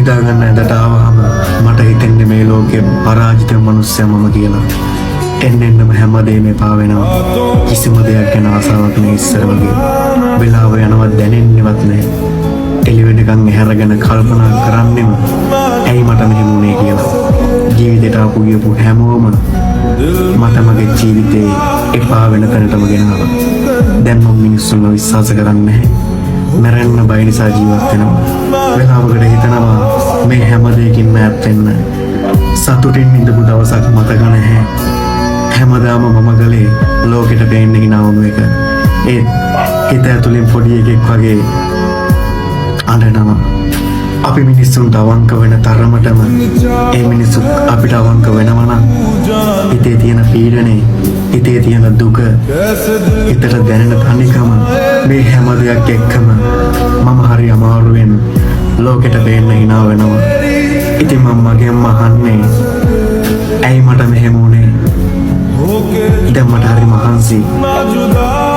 නිදාගන්න ඇඳට ආවහම මට හිතෙන්නේ මේ ලෝකේ පරාජිත මිනිස්සයා මම කියලා. එන්නෙන්නම හැමදේම එපා වෙනවා. කිසිම දෙයක් ගැන ආසාවක් නෑ ඉස්සර වගේ. වෙලාව යනවා දැනෙන්නේවත් නෑ. එළිවෙනකන් ඇහැරගෙන කල්පනා කරන්නෙම ඇයි මට මෙහෙම වුනේ කියලා. ජීවිතේට ආපු ගියපු හැමෝම මට මගේ ජීවිතේ එපා වෙන තැනටම ගෙනාවා. දැන් මම මිනිස්සුන්ව විශ්වාස කරන්නේ නැහැ. මැරෙන්න බය නිසා ජීවත් වෙනවා. වෙලාවකට හිතනවා මේ හැම දෙයකින්ම ඈත් වෙන්න. සතුටින් ඉඳපු දවසක් මතක නැහැ. හැමදාම මම ගලේ ලෝකෙට පේන්නේ හිනාවුණු එක. ඒ හිත ඇතුලෙන් පොඩි එකෙක් වගේ අඬනවා. අපි මිනිස්සුන්ට අවංක වෙන තරමටම ඒ මිනිස්සු අපිට අවංක වෙනවා නම් හිතේ තියෙන පීඩනේ, හිතේ තියෙන දුක, හිතට දැනෙන තනිකම මේ හැම දෙයක් එක්කම මම හරි අමාරුවෙන් ලෝකෙට පේන්න hina වෙනවා. ඉතින් මම මගෙන්ම අහන්නේ ඇයි මට මෙහෙම වුනේ? දැන් මට හරි මහන්සි.